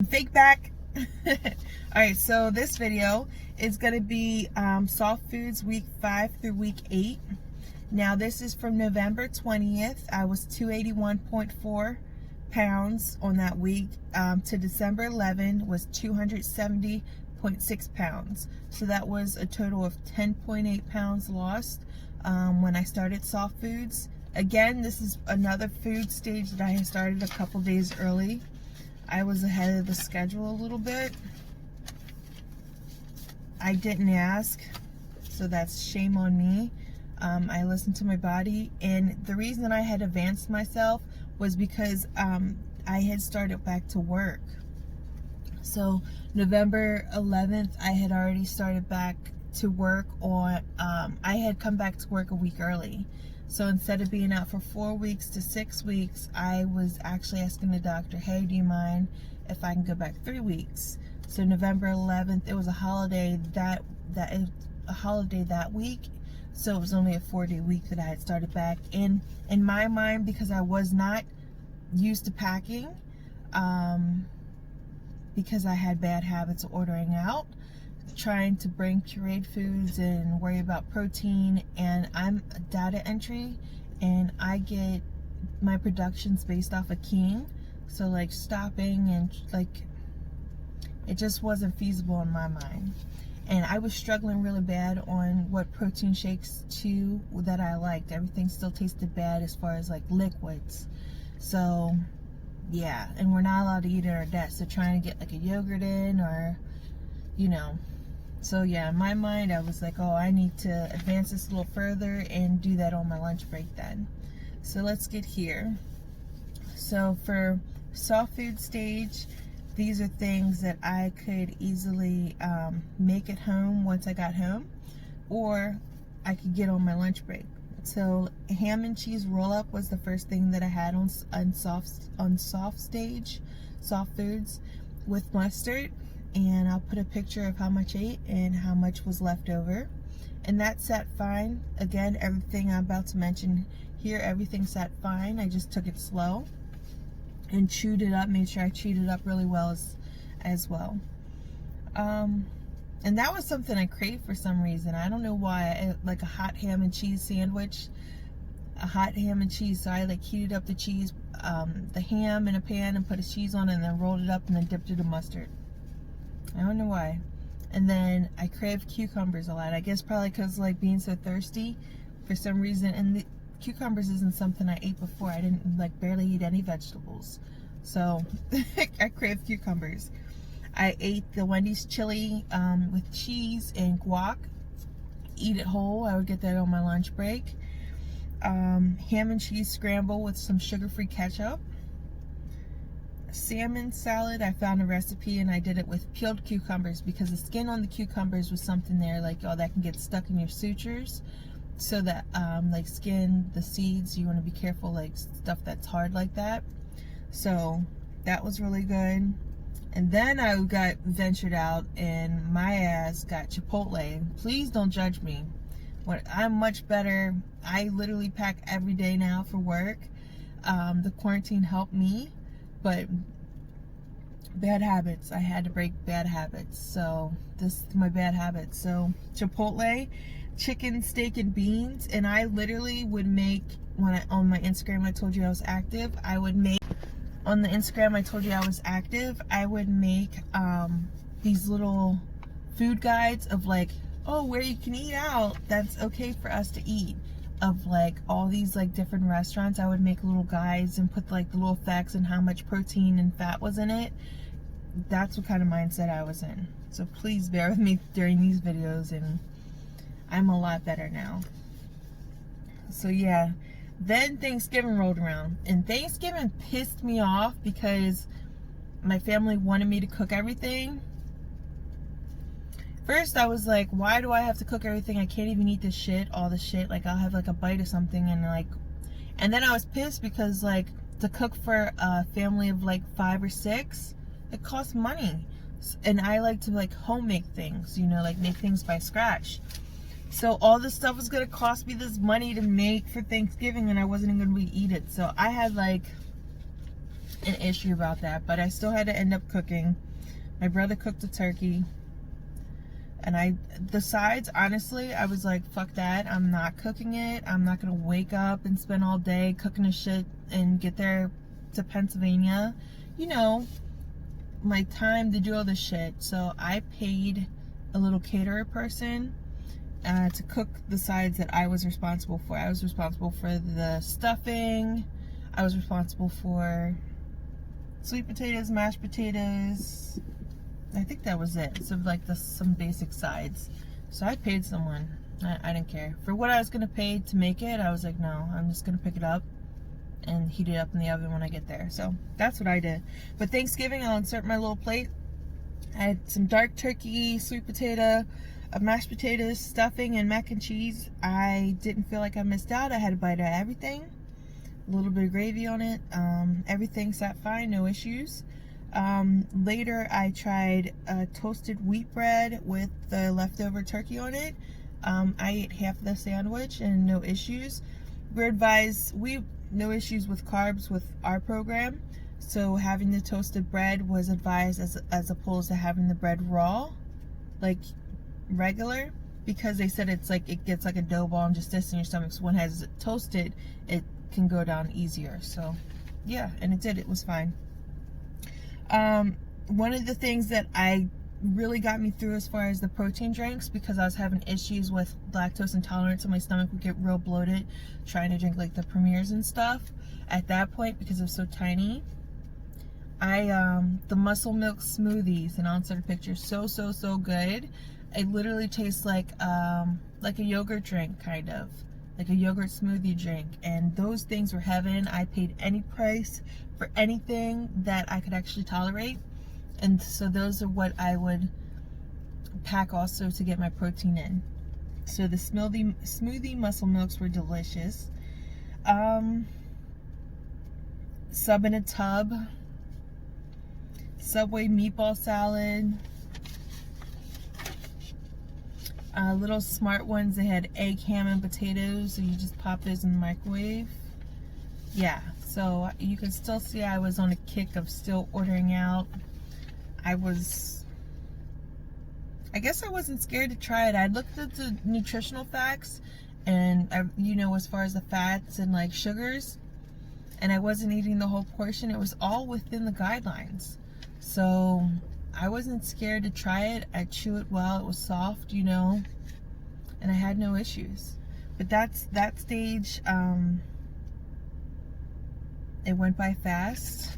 Fake back. Alright, so this video is going to be soft foods week 5 through week 8. Now this is from November 20th. I was 281.4 pounds on that week to December 11 was 270.6 pounds. So that was a total of 10.8 pounds lost when I started soft foods. Again, this is another food stage that I had started a couple days early. I was ahead of the schedule a little bit. I didn't ask, so that's shame on me. I listened to my body, and the reason that I had advanced myself was because I had started back to work. So November 11th, I had already started back to work on, I had come back to work a week early. So instead of being out for 4 weeks to 6 weeks, I was actually asking the doctor, hey, do you mind if I can go back 3 weeks? So November 11th, it was a holiday that week. So it was only a 4-day week that I had started back. And in my mind, because I was not used to packing, because I had bad habits of ordering out, trying to bring pureed foods and worry about protein, and I'm a data entry and I get my productions based off of keying, so like stopping and like it just wasn't feasible in my mind. And I was struggling really bad on what protein shakes too that I liked. Everything still tasted bad as far as like liquids. So yeah, and we're not allowed to eat at our desk, so trying to get like a yogurt in, or you know. So yeah, in my mind, I was like, oh, I need to advance this a little further and do that on my lunch break then. So let's get here. So for soft food stage, these are things that I could easily make at home once I got home, or I could get on my lunch break. So ham and cheese roll up was the first thing that I had on soft stage, soft foods, with mustard. And I'll put a picture of how much I ate and how much was left over. And that sat fine. Again, everything I'm about to mention here, everything sat fine. I just took it slow and chewed it up, made sure I chewed it up really well as well. And that was something I craved for some reason. I don't know why. Like a hot ham and cheese sandwich, a hot ham and cheese. So I like heated up the cheese, the ham in a pan, and put a cheese on it, and then rolled it up and then dipped it in mustard. I don't know why. And then I craved cucumbers a lot. I guess probably because like being so thirsty for some reason. And the cucumbers isn't something I ate before. I didn't like barely eat any vegetables. So I craved cucumbers. I ate the Wendy's chili with cheese and guac. Eat it whole. I would get that on my lunch break. Ham and cheese scramble with some sugar-free ketchup. Salmon salad, I found a recipe and I did it with peeled cucumbers, because the skin on the cucumbers was something there like, oh, that can get stuck in your sutures. So that like skin, the seeds, you want to be careful, like stuff that's hard like that. So that was really good. And then I got ventured out and my ass got Chipotle. Please don't judge me. I'm much better. I literally pack every day now for work. The quarantine helped me. But bad habits, I had to break bad habits. So this is my bad habits. So Chipotle, chicken, steak, and beans. And I literally would make, on my Instagram I told you I was active, I would make these little food guides of like, oh, where you can eat out that's okay for us to eat, of like all these like different restaurants. I would make little guides and put like the little facts and how much protein and fat was in it. That's what kind of mindset I was in. So please bear with me during these videos, and I'm a lot better now. So yeah, then Thanksgiving rolled around, and Thanksgiving pissed me off because my family wanted me to cook everything. First, I was like, why do I have to cook everything? I can't even eat this shit, all the shit. Like, I'll have like a bite of something, and like, and then I was pissed because like to cook for a family of like 5 or 6, it costs money. And I like to like home make things, you know, like make things by scratch. So all this stuff was gonna cost me this money to make for Thanksgiving, and I wasn't even gonna eat it. So I had like an issue about that, but I still had to end up cooking. My brother cooked the turkey, and the sides, honestly, I was like, fuck that, I'm not cooking it. I'm not gonna wake up and spend all day cooking the shit and get there to Pennsylvania, you know, my time to do all this shit. So I paid a little caterer person to cook the sides that I was responsible for. I was responsible for the stuffing. I was responsible for sweet potatoes, mashed potatoes. I think that was it. So like some basic sides. So I paid someone. I didn't care. For what I was going to pay to make it, I was like, no, I'm just going to pick it up and heat it up in the oven when I get there. So that's what I did. But Thanksgiving, I'll insert my little plate. I had some dark turkey, sweet potato, mashed potatoes, stuffing, and mac and cheese. I didn't feel like I missed out. I had a bite of everything. A little bit of gravy on it. Everything sat fine, no issues. Later, I tried toasted wheat bread with the leftover turkey on it. I ate half of the sandwich and no issues. We're advised, no issues with carbs with our program. So having the toasted bread was advised as opposed to having the bread raw, like regular, because they said it's like it gets like a dough ball and just sits in your stomach. So when it has it toasted, it can go down easier. So yeah, and it did. It was fine. One of the things that I really got me through as far as the protein drinks, because I was having issues with lactose intolerance and my stomach would get real bloated trying to drink like the Premiers and stuff at that point because it was so tiny. The muscle milk smoothies, and I'll insert a picture, so good. It literally tastes like a yogurt drink, kind of like a yogurt smoothie drink, and those things were heaven. I paid any price for anything that I could actually tolerate, and so those are what I would pack also to get my protein in. So the smoothie muscle milks were delicious. Sub in a tub, Subway meatball salad. Little smart ones, they had egg, ham, and potatoes, so you just pop those in the microwave. Yeah, so you can still see I was on a kick of still ordering out. I guess I wasn't scared to try it. I looked at the nutritional facts, and you know, as far as the fats and like sugars, and I wasn't eating the whole portion. It was all within the guidelines. So I wasn't scared to try it. I chew it well. It was soft, you know, and I had no issues. But that stage, it went by fast,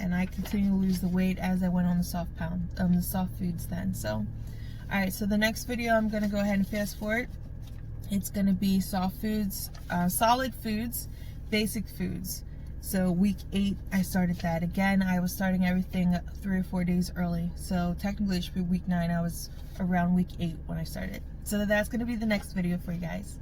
and I continued to lose the weight as I went on the soft foods then. So, all right. So the next video, I'm gonna go ahead and fast forward. It's gonna be soft foods, solid foods, basic foods. So week 8, I started that. Again, I was starting everything 3 or 4 days early. So technically it should be week 9. I was around week 8 when I started. So that's going to be the next video for you guys.